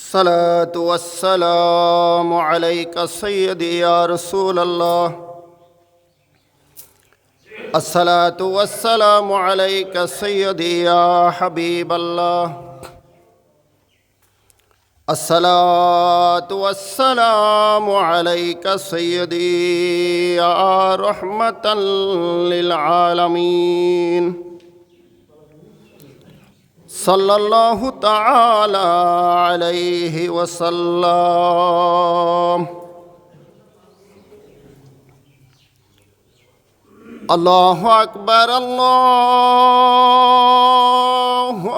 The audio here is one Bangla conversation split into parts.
الصلاة والسلام عليك سيدي يا رسول الله. الصلاة والسلام عليك سيدي يا حبيب الله. الصلاة والسلام عليك سيدي يا رحمة للعالمين. صلى الله تعالى عليه وسلم. الله أكبر الله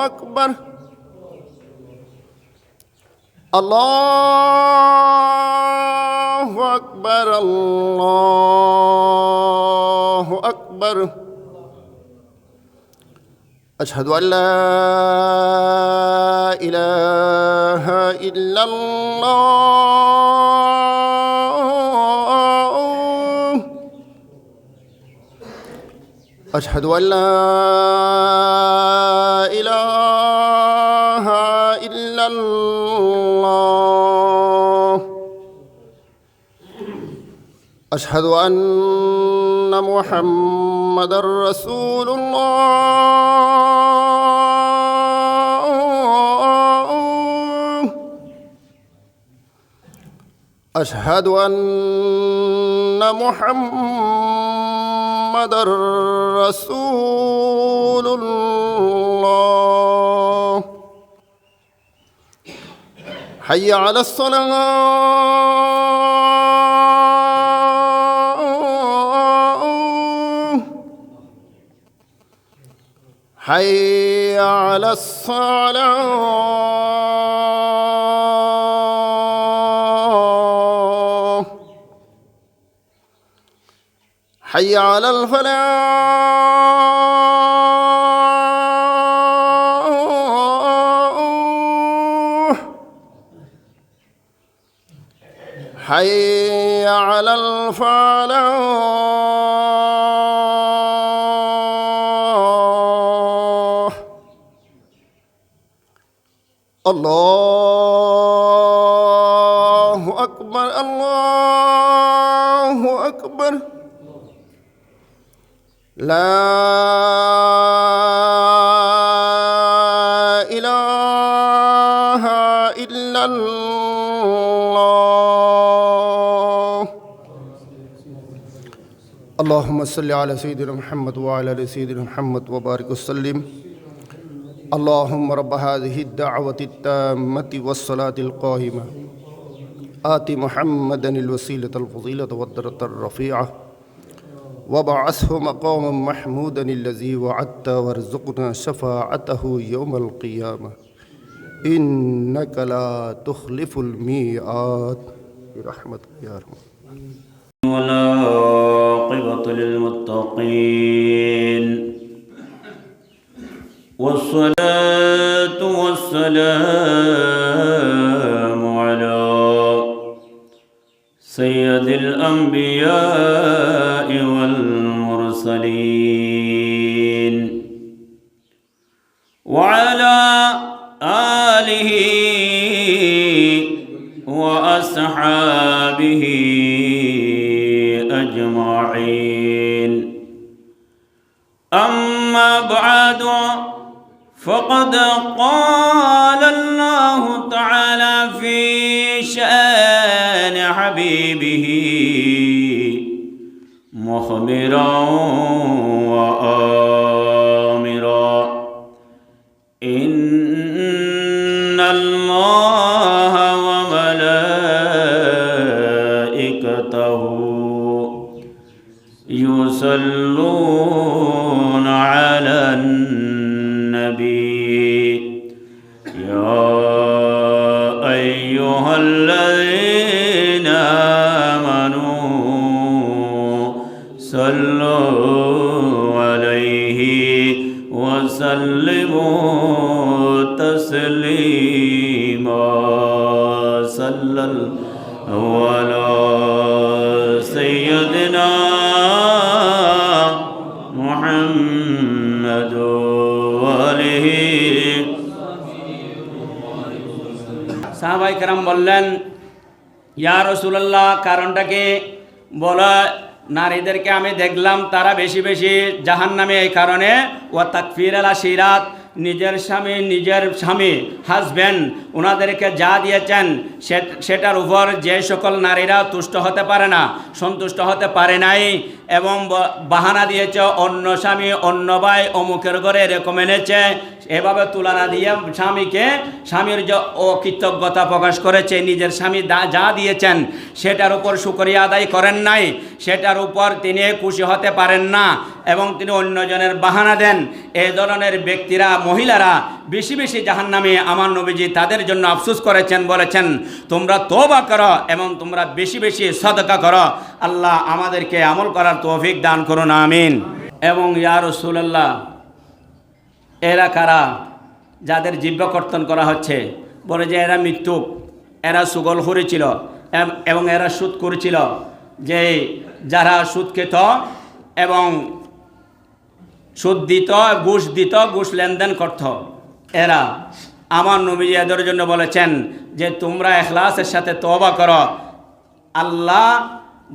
أكبر الله أكبر الله أكبر. أشهد أن لا إله إلا الله. أشهد أن لا إله إلا الله. أشهد أن محمد رسول الله. أشهد أن محمد رسول الله. حي على الصلاة. حي على الصلاة. حي على الفلاح. حي على الفلاح. الله أكبر الله أكبر. لا إله إلا الله. اللهم صل على سيدنا محمد وعلى آل سيدنا محمد وبارك وسلم. اللهم رب هذه الدعوة التامة والصلاة القائمة آت محمدا الوسيلة الفضيلة والدرجة الرفيعة وابعثه مقاما محمودا الذي وعدت وارزقنا شفاعته يوم القيامة إنك لا تخلف الميعاد برحمتك يا رب. والعاقبة للمتقين والصلاة والسلام على سيد الأنبياء والمرسلين وعلى آله وأصحابه أجمعين. أما بعد فقد قال الله تعالى في شأن حبيبه مخبرا وآمرا إن الله وملائكته يصلون على النبي يا أيها الذين آمنوا صلوا عليه وسلموا تسليما. صلى الله على سيدنا محمد وآله সাহাবায়ে কেরাম বললেন, ইয়া রাসূলুল্লাহ, কারণটা কি? বলে, নারীদেরকে আমি দেখলাম তারা বেশি বেশি জাহান্নামে এই কারণে, ওয়া তাকফির আল আশিরাত, নিজের স্বামী হাজব্যান্ড ওনাদেরকে যা দিয়েছেন সেটার উপর যে সকল নারীরা তুষ্ট হতে পারে না, সন্তুষ্ট হতে পারে নাই, এবং বাহানা দিয়েছে অন্য স্বামী, অন্য ভাই অমুকের ঘরে এরকম এনেছে, এভাবে তুলনা দিয়ে স্বামীর যে অকৃতজ্ঞতা প্রকাশ করেছে, নিজের স্বামী যা দিয়েছেন সেটার উপর শুকরিয়া আদায় করেন নাই, সেটার উপর তিনি খুশি হতে পারেন না, এবং তিনি অন্যজনের বাহানা দেন, এই ধরনের ব্যক্তিরা, মহিলারা বেশি বেশি জাহান্নামে। আমার নবীজি তাদের জন্য আফসোস করেছেন, বলেছেন তোমরা তওবা করো এবং তোমরা বেশি বেশি সদকা করো। আল্লাহ আমাদেরকে আমল করার তৌফিক দান করুন, আমিন। এবং ইয়া রাসূলুল্লাহ, এরা কারা যাদের জিহ্বা কর্তন করা হচ্ছে? বলে যে এরা মৃত্যুক, এরা সুগলখুরি ছিল এবং এরা সুদ করেছিল, যে যারা সুদ খেত এবং সুদ দিত, ঘুষ লেনদেন করত, এরা। আমার নবী এদের জন্য বলেছেন যে তোমরা ইখলাসের সাথে তওবা করো। আল্লাহ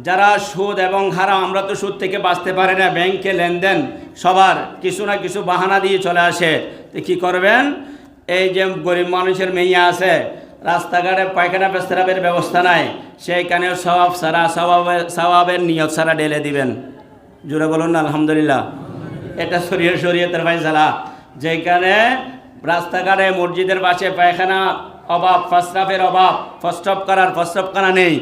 যারা সুদ এবং হারাম, আমরা তো সুদ থেকে বাঁচতে পারি না, ব্যাংকে লেনদেন সবার কিছু না কিছু বাহানা দিয়ে চলে আসে, তো কী করবেন? এই যে গরিব মানুষের মেয়ে আছে, রাস্তাঘাটে পায়খানা পেশরাবের ব্যবস্থা নাই, সেইখানেও সওয়াবের নিয়ত ছাড়া ঢেলে দিবেন। জোরে বলুন না আলহামদুলিল্লাহ। এটা শরীয়তের ফায়সালা। যেখানে রাস্তাঘাটে মসজিদের পাশে পায়খানা অভাব, প্রস্রাবের অভাব, প্রস্রাবখানা নেই,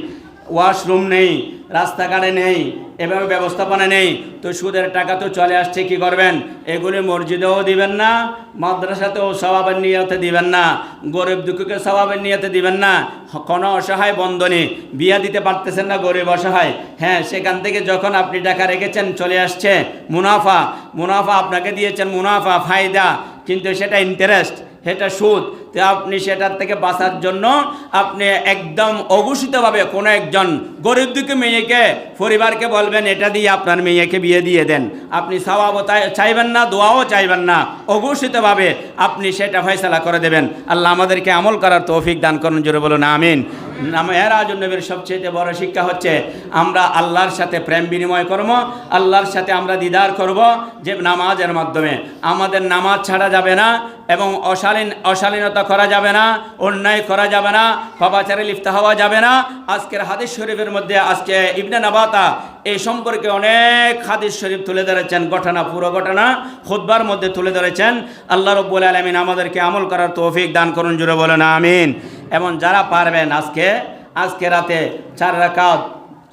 ওয়াশরুম নেই, রাস্তাঘাটে নেই, এভাবে ব্যবস্থাপনা নেই, তো সুদের টাকা তো চলে আসছে, কি করবেন? এগুলি মসজিদেও দিবেন না, মাদ্রাসাতেও সওয়াবের নিয়তে দিবেন না, গরিব দুঃখীকে সওয়াবের নিয়তে দিবেন না। কোনো অসহায় বন্ধনী বিয়া দিতে পারতেছেন না, গরিব অসহায়, হ্যাঁ, সেখান থেকে যখন আপনি টাকা রেখেছেন চলে আসছে মুনাফা আপনাকে দিয়েছেন, মুনাফা ফায়দা, কিন্তু সেটা ইন্টারেস্ট, সেটা সুদ। তো আপনি সেটার থেকে বাঁচার জন্য আপনি একদম অঘোষিতভাবে কোনো একজন গরিব দুঃখী মেয়েকে, পরিবারকে বলবেন এটা দিয়ে আপনার মেয়েকে বিয়ে দিয়ে দেন। আপনি সওয়াবও চাইবেন না, দোয়াও চাইবেন না, অঘোষিতভাবে আপনি সেটা ফয়সালা করে দেবেন। আল্লাহ আমাদেরকে আমল করার তৌফিক দান করুন, জোরে বলুন আমিন। মেরাজুন নবীর সবচেয়ে বড় শিক্ষা হচ্ছে আমরা আল্লাহর সাথে প্রেম বিনিময় করব, আল্লাহর সাথে আমরা দিদার করব, যে নামাজের মাধ্যমে। আমাদের নামাজ ছাড়া যাবে না, এবং অশালীনতা করা যাবে না, অন্যায় করা যাবে না, পাপাচারে লিপ্ত হওয়া যাবে না। আজকের হাদিস শরীফের মধ্যে আজকে ইবনে নাবাতা এই সম্পর্কে অনেক হাদিস শরীফ তুলে ধরেছেন, পুরো ঘটনা খুতবার মধ্যে তুলে ধরেছেন। আল্লাহ রাব্বুল আলামিন আমাদেরকে আমল করার তৌফিক দান করুন, জোরে বলেন আমিন। এবং যারা পারবেন আজকে রাতে 4 রাকাত,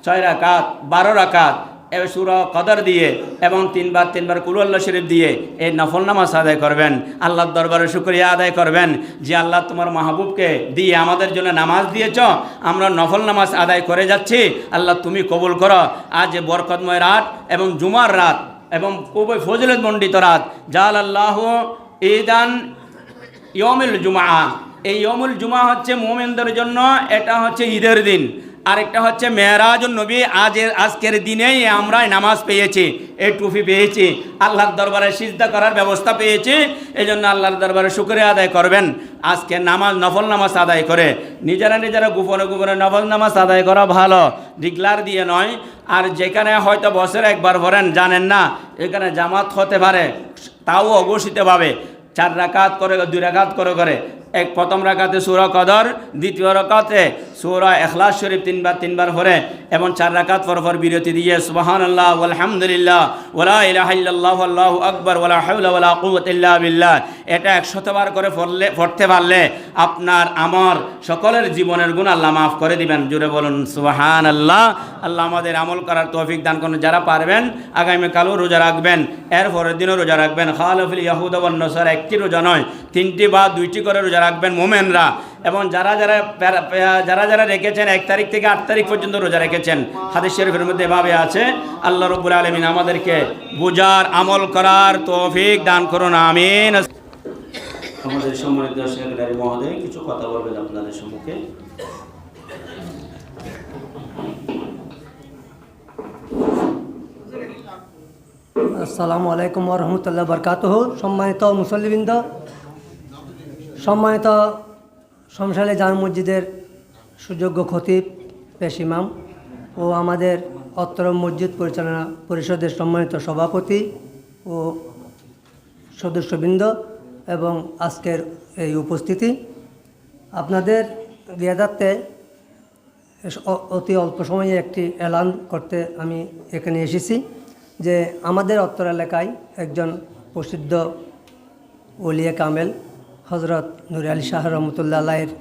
6 রাকাত, 12 রাকাত সূরা কদর দিয়ে এবং তিনবার কুল আল্লাহ শরীফ দিয়ে এই নফল নামাজ আদায় করবেন। আল্লাহর দরবারে শুকরিয়া আদায় করবেন যে আল্লাহ তোমার মাহবুবকে দিয়ে আমাদের জন্য নামাজ দিয়েছ, আমরা নফল নামাজ আদায় করে যাচ্ছি, আল্লাহ তুমি কবুল করো। আজ বরকতময় রাত এবং জুমার রাত এবং খুবই ফজিলত মণ্ডিত রাত, জাল আল্লাহ ঈদান ইয়মুল জুমা। এই ইয়মুল জুমা হচ্ছে মুমিনদের জন্য, এটা হচ্ছে ঈদের দিন। আরেকটা হচ্ছে মেরাজুন নবী, আজকের দিনেই আমরা নামাজ পেয়েছি, এই টুপি পেয়েছি, আল্লাহর দরবারে সিজদা করার ব্যবস্থা পেয়েছি। এই জন্য আল্লাহর দরবারে শুকরিয়া আদায় করবেন। আজকে নফল নামাজ আদায় করে নিজেরা গোপনে নফল নামাজ আদায় করা ভালো, ডিক্লার দিয়ে নয়। আর যেখানে হয়তো বছরে একবার পড়েন, জানেন না, এখানে জামাত হতে পারে, তাও অঘোষিতভাবে 4 রাকাত করে, 2 রাকাত করে প্রথম রাকাতে সূরা কদর, দ্বিতীয় রাকাতে সূরা ইখলাস শরীফ তিনবার পড়ে এবং 4 রাকাত পর বিরতি দিয়ে সুবহানাল্লাহ ওয়ালহামদুলিল্লাহ ওয়ালা ইলাহা ইল্লাল্লাহু আল্লাহু আকবার ওয়ালা হাওলা ওয়ালা কুওয়াতা ইল্লা বিল্লাহ, এটা 100 বার করে পড়তে পারলে আপনার আমার সকলের জীবনের গুনাহ আল্লাহ মাফ করে দিবেন। জুড়ে বলুন সুবহানাল্লাহ। আল্লাহ আমাদের আমল করার তৌফিক দান করুন। যারা পারবেন আগামীকালও রোজা রাখবেন, এর পরের দিনও রোজা রাখবেন। খালাফিল ইয়াহুদ ওয়ান নাসারা, একটি রোজা নয়, 3টি বা 2টি করে রোজা রাখবেন মোমেনরা। এবং যারা রেখেছেন 1 তারিখ থেকে 8 তারিখ পর্যন্ত রোজা রেখেছেন, হাদিস শরীফের মধ্যে এভাবে আছে। আল্লাহ রাব্বুল আলামিন আমাদেরকে বুঝার আমল করার তৌফিক দান করুন, আমিন। আমাদের সম্মানিত সেক্রেটারি মহোদয় কিছু কথা বলবেন আপনাদের সম্মুখে। আসসালামু আলাইকুম ওয়া রাহমাতুল্লাহি ওয়া বারাকাতুহু। সম্মানিত মুসল্লিবৃন্দ, সম্মানিত শমশালে জামে মসজিদের সুযোগ্য খতিব পেশ ইমাম ও আমাদের অত্র মসজিদ পরিচালনা পরিষদের সম্মানিত সভাপতি ও সদস্যবৃন্দ এবং আজকের এই উপস্থিতি, আপনাদের রিয়াদাতে অতি অল্প সময়ে একটি এলান করতে আমি এখানে এসেছি যে আমাদের অত্র এলাকায় একজন প্রসিদ্ধ ওলিয়ে কামেল হজরত নুর আলী শাহ রহমতুল্লাহ আলাইয়ের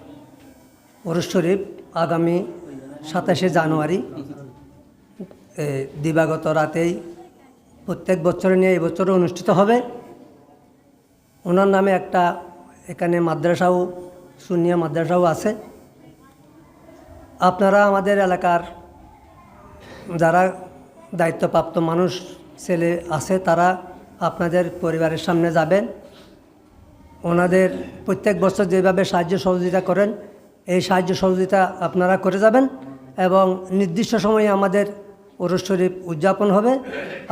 ওরস শরীফ আগামী 27শে জানুয়ারি দিবাগত রাতেই প্রত্যেক বছরে নিয়ে এই বছরও অনুষ্ঠিত হবে। ওনার নামে একটা এখানে মাদ্রাসাও সুন্নিয়া মাদ্রাসাও আছে। আপনারা আমাদের এলাকার যারা দায়িত্বপ্রাপ্ত মানুষ ছেলে আছে তারা আপনাদের পরিবারের সামনে যাবেন, ওনাদের প্রত্যেক বছর যেভাবে সাহায্য সহযোগিতা করেন এই সাহায্য সহযোগিতা আপনারা করে যাবেন এবং নির্দিষ্ট সময়ে আমাদের ওরস শরীফ উদযাপন হবে।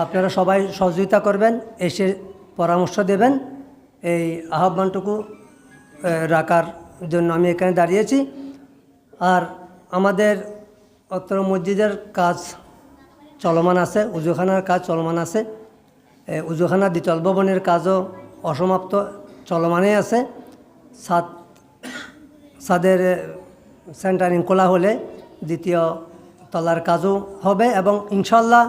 আপনারা সবাই সহযোগিতা করবেন, এসে পরামর্শ দেবেন। এই আহ্বানটুকু রাখার জন্য আমি এখানে দাঁড়িয়েছি। আর আমাদের অত্র মসজিদের কাজ চলমান আছে, উজুখানার কাজ চলমান আছে। উজুখানা দ্বিতল ভবনের কাজও অসমাপ্ত চলমানই আছে। ছাদের সেন্টারিং খোলা হলে দ্বিতীয় তলার কাজও হবে এবং ইনশাল্লাহ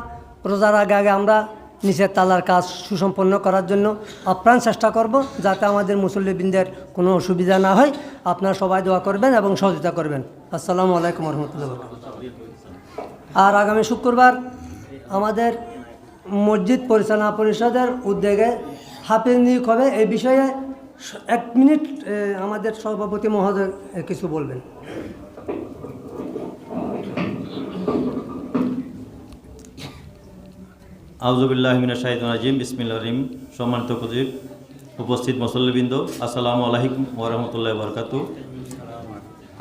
রোজার আগে আগে আমরা নিচের তলার কাজ সুসম্পন্ন করার জন্য আপ্রাণ চেষ্টা করব, যাতে আমাদের মুসল্লিবৃন্দের কোনো অসুবিধা না হয়। আপনারা সবাই দোয়া করবেন এবং সহযোগিতা করবেন। আসসালামু আলাইকুম রহমতুল্লাহ। আর আগামী শুক্রবার আমাদের মসজিদ পরিচালনা পরিষদের উদ্যোগে হাফেজ নিয়োগ হবে। এই বিষয়ে 1 মিনিট আমাদের সভাপতি মহোদয় কিছু বলবেন। আউযুবিল্লাহি মিনাশ শাইতানির রাজিম, বিসমিল্লাহির রহিম। সম্মানিত উপস্থিত উপস্থিত মুসল্লিবৃন্দ, আসসালামু আলাইকুম ওয়া রাহমাতুল্লাহি ওয়া বারাকাতুহু।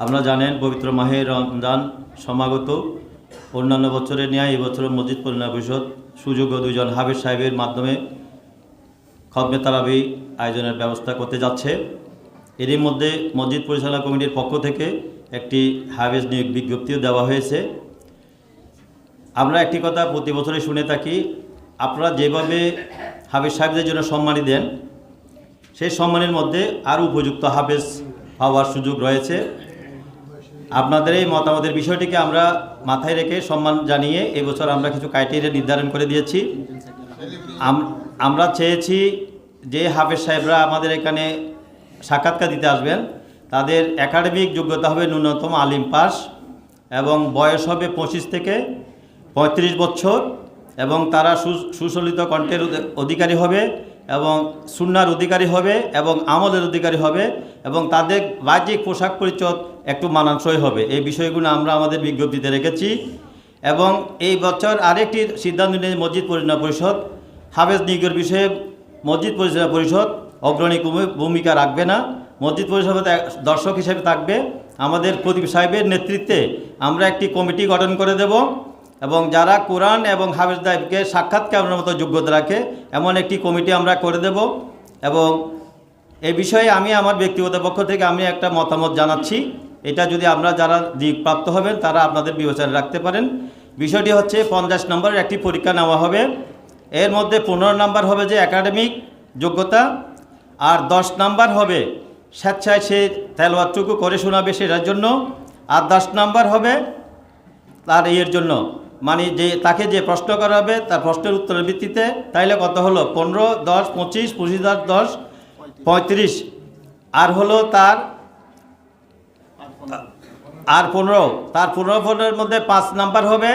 আপনারা জানেন পবিত্র মাহে রমজান সমাগত। অন্যান্য বছরের ন্যায় এই বছর মসজিদ পরিচালনা পরিষদ সুযোগ্য 2 জন হাফেজ সাহেবের মাধ্যমে খতমে তারাবি আয়োজনের ব্যবস্থা করতে যাচ্ছে। এরই মধ্যে মসজিদ পরিচালনা কমিটির পক্ষ থেকে একটি হাফেজ নিয়োগ বিজ্ঞপ্তিও দেওয়া হয়েছে। আমরা একটি কথা প্রতি বছরই শুনে থাকি, আপনারা যেভাবে হাফেজ সাহেবদের জন্য সম্মানী দেন সেই সম্মানের মধ্যে আরও উপযুক্ত হাফেজ পাওয়ার সুযোগ রয়েছে। আপনাদের এই মতামতের বিষয়টিকে আমরা মাথায় রেখে সম্মান জানিয়ে এবছর আমরা কিছু ক্রাইটেরিয়া নির্ধারণ করে দিয়েছি। আমরা চেয়েছি যে হাফেজ সাহেবরা আমাদের এখানে সাক্ষাৎকার দিতে আসবেন তাদের একাডেমিক যোগ্যতা হবে ন্যূনতম আলিম পাস এবং বয়স হবে 25 থেকে 35 বছর এবং তারা সুশোভিত কণ্ঠের অধিকারী হবে এবং সুন্নার অধিকারী হবে এবং আমলের অধিকারী হবে এবং তাদের বাহ্যিক পোশাক পরিচ্ছদ একটু মানানসই হবে। এই বিষয়গুলো আমরা আমাদের বিজ্ঞপ্তিতে রেখেছি। এবং এই বছর আরেকটি সিদ্ধান্ত নিয়ে মসজিদ পরিচালনা পরিষদ হাফেজ নিয়োগের বিষয়ে মসজিদ পরিচালনা পরিষদ অগ্রণী ভূমিকা রাখবে না। মসজিদ পরিষদ দর্শক হিসেবে থাকবে। আমাদের খতিব সাহেবের নেতৃত্বে আমরা একটি কমিটি গঠন করে দেব এবং যারা কোরআন এবং হাফেজ সাহেবকে সাক্ষাৎকারের মতো যোগ্যতা রাখে এমন একটি কমিটি আমরা করে দেব। এবং এই বিষয়ে আমি আমার ব্যক্তিগত পক্ষ থেকে আমি একটা মতামত জানাচ্ছি, এটা যদি আমরা যারা নিয়োগপ্রাপ্ত হবেন তারা আপনাদের বিবেচনায় রাখতে পারেন। বিষয়টি হচ্ছে 50 নম্বরের একটি পরীক্ষা নেওয়া হবে। এর মধ্যে 15 নম্বর হবে যে একাডেমিক যোগ্যতা, আর 10 নম্বর হবে স্বেচ্ছায় সে তেলাওয়াতটুকু করে শোনাবে সেটার জন্য, আর 10 নম্বর হবে তার এর জন্য, মানে যে তাকে যে প্রশ্ন করা হবে তার প্রশ্নের উত্তরের ভিত্তিতে। তাইলে কত হলো? 15, 10, 25, 25, 10, 35, আর হলো তার 15 মধ্যে 5 নাম্বার হবে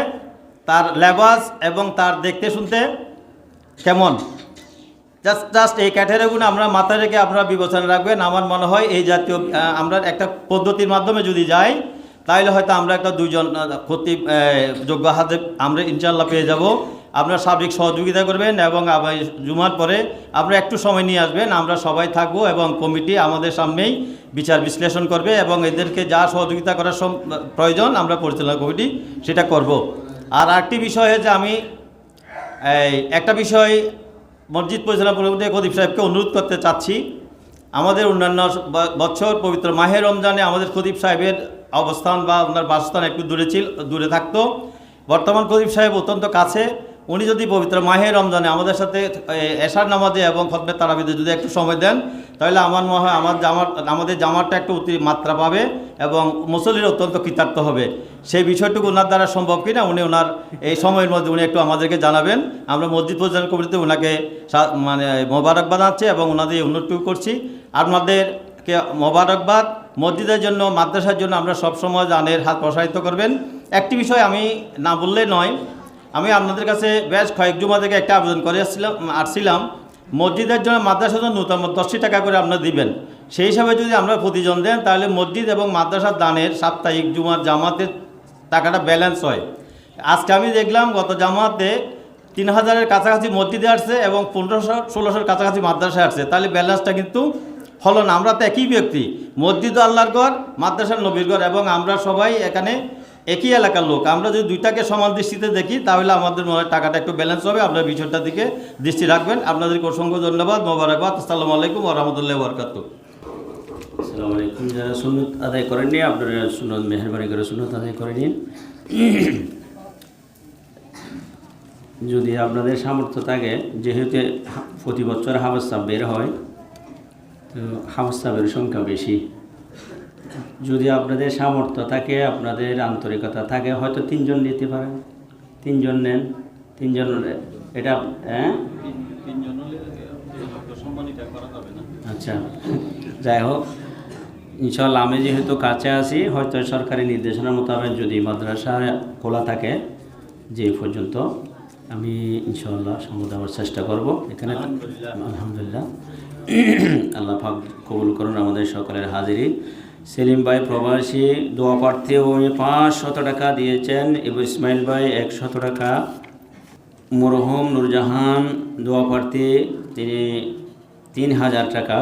তার লেবাস এবং তার দেখতে শুনতে কেমন। জাস্ট এই ক্যাটাগরিগুলো আমরা মাথায় রেখে আপনারা বিবেচনা রাখবেন। আমার মনে হয় এই জাতীয় আমরা একটা পদ্ধতির মাধ্যমে যদি যাই তাহলে হয়তো আমরা একটা 2 জন খতিব যোগ্য হাতে আমরা ইনশাআল্লাহ পেয়ে যাব। আপনারা সার্বিক সহযোগিতা করবেন এবং জুমার পরে আপনারা একটু সময় নিয়ে আসবেন, আমরা সবাই থাকবো এবং কমিটি আমাদের সামনেই বিচার বিশ্লেষণ করবে এবং এদেরকে যা সহযোগিতা করার প্রয়োজন আমরা পরিচালনা কমিটি সেটা করব। আর আরেকটি বিষয় হচ্ছে আমি একটা বিষয় মসজিদ পরিচালনা কমিটি খতিব সাহেবকে অনুরোধ করতে চাচ্ছি। আমাদের অন্যান্য বছর পবিত্র মাহে রমজানে আমাদের খতিব সাহেবের অবস্থান বা ওনার বাসস্থান একটু দূরে থাকতো। বর্তমান খতিব সাহেব অত্যন্ত কাছে। উনি যদি পবিত্র মাহে রমজানে আমাদের সাথে এশার নামাজে এবং খতমে তারাবিতে যদি একটু সময় দেন, তাহলে আমার মনে হয় আমাদের জামাতটা একটু মাত্রা পাবে এবং মুসল্লির অত্যন্ত কৃতার্থ হবে। সেই বিষয়টুকু ওনার দ্বারা সম্ভব কিনা উনি ওনার এই সময়ের মধ্যে উনি একটু আমাদেরকে জানাবেন। আমরা মসজিদ পরিচালনা কমিটিতে ওনাকে মানে মোবারকবাদ জানাচ্ছি এবং ওনাদের অনুরোধ করছি। আপনাদেরকে মোবারকবাদ। মসজিদের জন্য, মাদ্রাসার জন্য আমরা সবসময় দানের হাত প্রসারিত করবেন। একটি বিষয় আমি না বললে নয়, আমি আপনাদের কাছে বেশ কয়েক জুমা থেকে একটা আবেদন করে আসছিলাম, মসজিদের জন্য মাদ্রাসার জন্য নূতন 10টি টাকা করে আপনারা দিবেন। সেই হিসাবে যদি আমরা প্রতিজন দেন, তাহলে মসজিদ এবং মাদ্রাসার দানের সাপ্তাহিক জুমার জামাতের টাকাটা ব্যালেন্স হয়। আজকে আমি দেখলাম গত জামাতে 3000-এর কাছাকাছি মসজিদে আসছে এবং 1500-1600-এর কাছাকাছি মাদ্রাসায় আসছে। তাহলে ব্যালেন্সটা কিন্তু হলো না। আমরা তো একই ব্যক্তি, মসজিদ আল্লাহর ঘর, মাদ্রাসার নবীর ঘর, এবং আমরা সবাই এখানে একই এলাকার লোক। আমরা যদি দুইটাকে সমান দৃষ্টিতে দেখি, তাহলে আমাদের মনে হয় টাকাটা একটু ব্যালেন্স হবে। আপনার বিষয়টার দিকে দৃষ্টি রাখবেন। আপনাদেরকে অসংখ্য ধন্যবাদ, মোবারকবাদ। আসসালামু আলাইকুম ওয়া রাহমাতুল্লাহি ওয়া বারাকাতুহু। আসসালামু আলাইকুম। যারা সুন্নত আদায় করেননি, আপনারা সুন্নত মেহরবানি করে সুন্নত আদায় করে নিন। যদি আপনাদের সামর্থ্য থাকে, যেহেতু প্রতি বছর হাফেজ সাহেব বের হয়, তো হাফেজ সাহেবের সংখ্যা বেশি। যদি আপনাদের সামর্থ্য থাকে, আপনাদের আন্তরিকতা থাকে, হয়তো 3 জন নিতে পারেন। 3 জন নেন, 3 জন এটা আচ্ছা, যাই হোক, ইনশাআল্লাহ আমি যেহেতু কাছে আছি, হয়তো সরকারি নির্দেশনা মোতাবেক যদি মাদ্রাসা খোলা থাকে যে পর্যন্ত, আমি ইনশাআল্লাহ সম্মত দেওয়ার চেষ্টা করব। এখানে আলহামদুলিল্লাহ, আল্লাহ পাক কবুল করুন আমাদের সকলের হাজিরি। সেলিম ভাই প্রবাসী দোয়া প্রার্থী, উনি 500 টাকা দিয়েছেন। ইসমাইল ভাই 100 টাকা। মরহুম নুরজাহান দোয়া প্রার্থী, তিনি 3000 টাকা।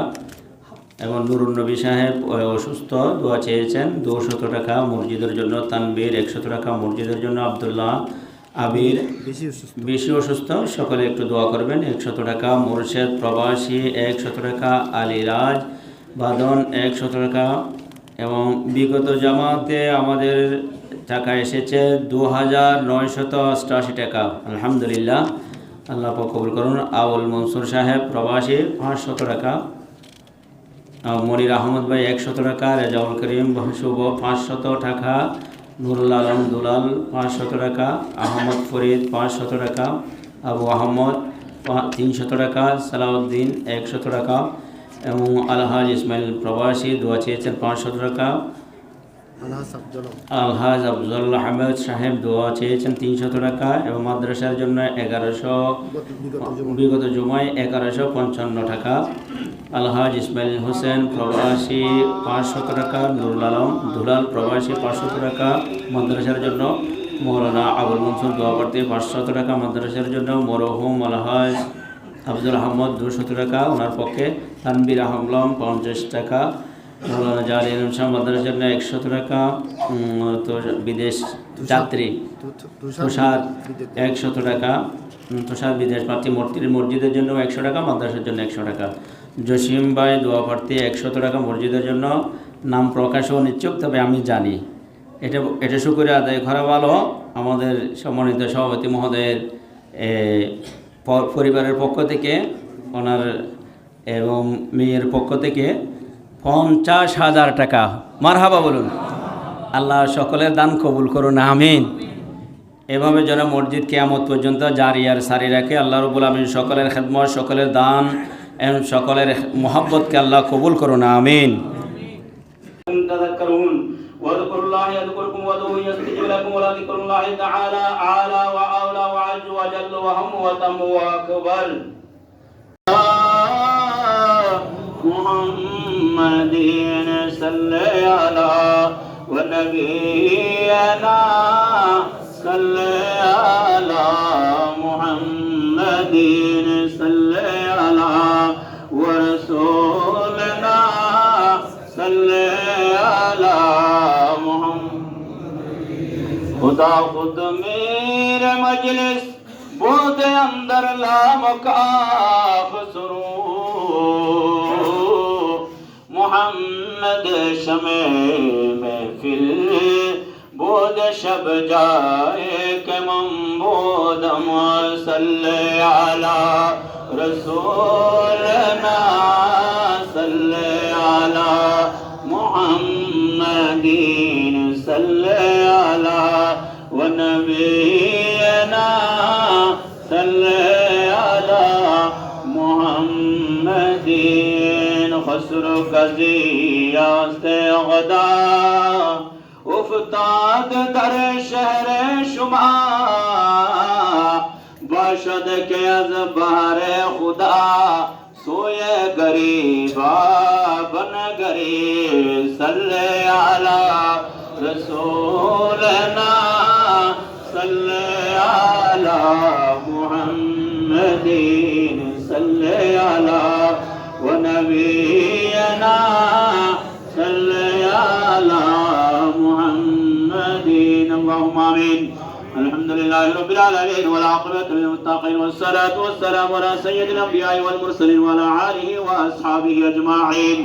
এবং নুরুন নবী সাহেব অসুস্থ, দোয়া চেয়েছেন 200 টাকা মসজিদের জন্য। তানবীর 100 টাকা মসজিদের জন্য। আবদুল্লাহ আবির বেশি অসুস্থ, সকলে একটু দোয়া করবেন, 100 টাকা। মুর্শেদ প্রবাসী 100 টাকা। আলিরাজ বাদন 100 টাকা। এবং বিগত জামাতে আমাদের টাকা এসেছে 2988 টাকা। আলহামদুলিল্লাহ, আল্লাহ পাক কবুল করুন। আউল মনসুর সাহেব প্রবাসী 500 টাকা। মনির আহমদ ভাই 100 টাকা। রেজাউল করিম শুভ 500 টাকা। নুরুল আলম দুলাল 500 টাকা। আহমদ ফরিদ 500 টাকা। আবু আহমদ 300 টাকা। সালাউদ্দিন 100 টাকা। এবং আলহাজ ইসমাইল প্রবাসী দোয়া চেয়েছেন 500 টাকা। আলহাজ আফজল আহমেদ সাহেব দোয়া চেয়েছেন 300 টাকা। এবং মাদ্রাসার জন্য 1100, বিগত জুমায় 1155 টাকা। আলহাজ ইসমাইল হোসেন প্রবাসী 500 টাকা। নুরুল আলম দুলাল প্রবাসী 500 টাকা মাদ্রাসার জন্য। মৌলানা আবুল মনসুর দোয়া প্রার্থী 500 টাকা মাদ্রাসার জন্য। মরহুম আলহাজ আফজল আহমদ 200 টাকা ওনার পক্ষে। তানবীর আহমলম 50 টাকা। মৌলানা জালিম শাহ মাদ্রাসার জন্য 100 টাকা। তো বিদেশ যাত্রী তুষার 100 টাকা। তুষার বিদেশ প্রার্থী মসজিদের জন্য 100 টাকা, মাদ্রাসার জন্য 100 টাকা। জসিম ভাই দোয়া প্রার্থী 100 টাকা মসজিদের জন্য। নাম প্রকাশও নিচ্ছুক, তবে আমি জানি এটা শুকরিয়া আদায় করা ভালো। আমাদের সম্মানিত সভাপতি মহোদয়ের পরিবারের পক্ষ থেকে, ওনার এবং মেয়ের পক্ষ থেকে 50,000 টাকা। মারহাবা বলুন। আল্লাহ সকলের দান কবুল করুন, আমিন। এভাবে যেন মসজিদ কিয়ামত পর্যন্ত জারি আর সারি রাখে আল্লাহ রাব্বুল আমিন। সকলের খেদমত, সকলের দান এবং সকলের মোহাব্বতকে আল্লাহ কবুল করুন, আমিন। واذكروا الله يذكركم وادعوه يستجب لكم ولذكر الله تعالى اعلى واولى واعز وجل وهم وتم واكبر. محمد صلى على ونبينا صلى على محمد صلى على ورسولنا صلى على खुदा खुद मेरे मजलिस बोध अंदर ला मकाफ सुरू शब जाए के ममबूदम सल्ले अला रसूलना सल्ले अला मुहम्मदीन सल्ले अला व नबीना सल्ले अला मुहम्मदीन खसरू कज़िया से गदा उफ्ताद दर शहर शुमा बाशद के अज बहरे खुदा सोए गरीबा बन गरीब सल्ले अला रसूलना सल्ले अला मुहम्मदीन सल्ले अला व नबीना सल्ले अला मुहम्मदीन अल्लाहुम्मा आमीन अल्हम्दुलिल्लाहि रब्बिल आलमीन वल आक़िबतु लिल मुत्तक़ीन वस्सलातु वस्सलामु अला सय्यिदिल अंबिया'i वल मुरसलीन व अला आलिहि व अस्हाबिहि अजमाईन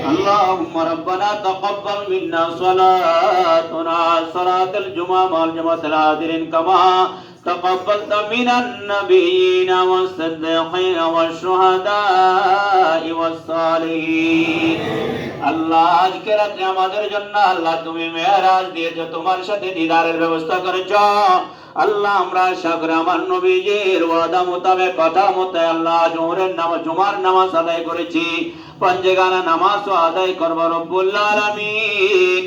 اللهم ربنا تقبل منا صلاتنا صلاة الجمعة مع الجماعة الحاضرين كما تقبلت من النبيين والصديقين والشهداء والصالحين আল্লাহ আজকে রাতে আমাদের জন্য আল্লাহ তুমি মেরাজ দিয়েছো তোমার সাথে দিদারের ব্যবস্থা করেছো আল্লাহ আমরা আশা করি আমার নবীজির ওয়াদা মোতাবেক কথা মতো আল্লাহ জুমার নামাজ আদায় করেছি পাঞ্জেগানা নামাজও আদায় করব রব্বুল আলামিন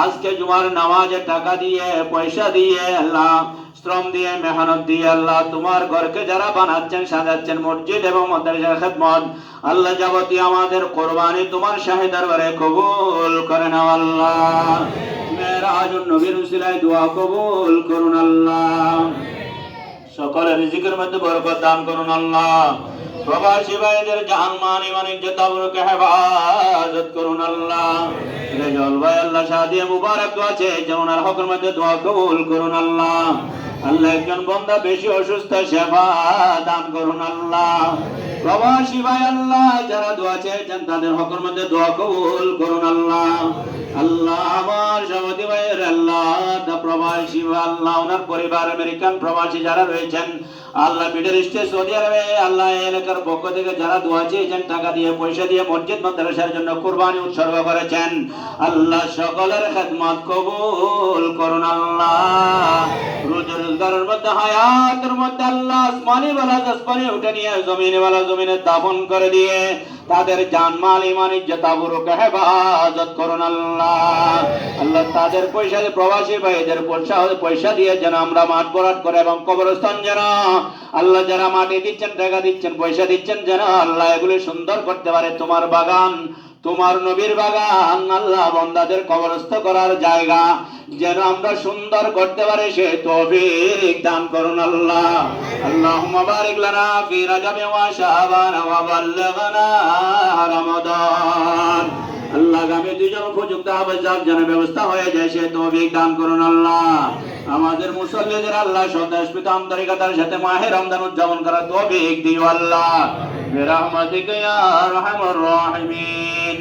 আজকে জুমার নামাজে টাকা দিয়ে পয়সা দিয়ে আল্লাহ শ্রম দিয়ে মেহনত দিয়ে আল্লাহ তোমার ঘরকে যারা বানাচ্ছেন সাজাচ্ছেন মসজিদ এবং মাদ্রাসার খেদমত আল্লাহ যাবতীয় আমাদের কোরবানি তোমার শাহে দরবারে কবুল করে নাও আল্লাহ মেরাজুন নবীর উসিলায় দোয়া কবুল করুন আল্লাহ সকলের রিজিকের মধ্যে বরকত দান করুন আল্লাহ প্রবাসী ভাইদের জান মান ইমান ইজ্জত আবরুকে হেফাজত করুন আল্লাহ রেজাউল ভাই আল্লাহ শাদিয়ে মুবারক দোয়া চেয়েছেন ওনার হকের মধ্যে দোয়া কবুল করুন আল্লাহ আল্লাহ একজন বান্দা বেশি অসুস্থ সেবা দান করুন আল্লাহ প্রবাসী ভাই আল্লাহ যারা দোয়া চেয়েছেন তাদের হকের মধ্যে দোয়া কবুল করুন আল্লাহ আল্লাহ আমার সমাধি ভাইয়ের আল্লাহ দা প্রবাসী আল্লাহ ওনার পরিবার আমেরিকান প্রবাসী যারা রয়েছেন আল্লাহ মিডল ইস্টে সৌদি আরবে আল্লাহ এলাকার পক্ষ থেকে যারা দোয়া চেয়েছেন টাকা দিয়ে পয়সা দিয়ে মসজিদ মাদ্রাসার জন্য কুরবানি উৎসর্গ করেছেন আল্লাহ সকলের খেদমত কবুল করুন আল্লাহ রোজ রোজগারের মধ্যে হায়াতের মধ্যে আল্লাহ আসমানি ওয়ালা আসমানি উঠে নিয়ে জমিনে ওয়ালা জমিনে দাফন করে দিয়ে তাদের জান মাল ঈমান ইজ্জত আবরুকে হেফাজত করুন আল্লাহ আল্লাহ তাদের পয়সা দিয়ে প্রবাসী ভাইদের পয়সা দিয়ে যেন আমরা মাঠ ভরাট করে এবং কবরস্থান যেন আল্লাহ যারা মাটি দিচ্ছেন টাকা দিচ্ছেন পয়সা দিচ্ছেন যেন আল্লাহ এগুলি সুন্দর করতে পারে তোমার বাগান তোমার নবীর বাগান আল্লাহ বান্দাদের কবরস্থ করার জায়গা যেন আমরা সুন্দর করতে পারি সে তৌফিক দান করুন আল্লাহ আল্লাহুম্মা বারিক লানা ফি রাজাব ওয়া শাবান ওয়া বাল্লিগনা রমাদান আল্লাহ আগামী দুজন উপযুক্ত আবাজাব যেন ব্যবস্থা হয়ে যায় সে তৌফিক দান করুন আল্লাহ আমাদের মুসল্লিদের আল্লাহ স্বতঃস্ফূর্ত আন্তরিকতার সাথে মাহে রমজান উদযাপন করার তৌফিক দিও আল্লাহ বিরহমাতিকা ইয়া আরহামার রাহিমিন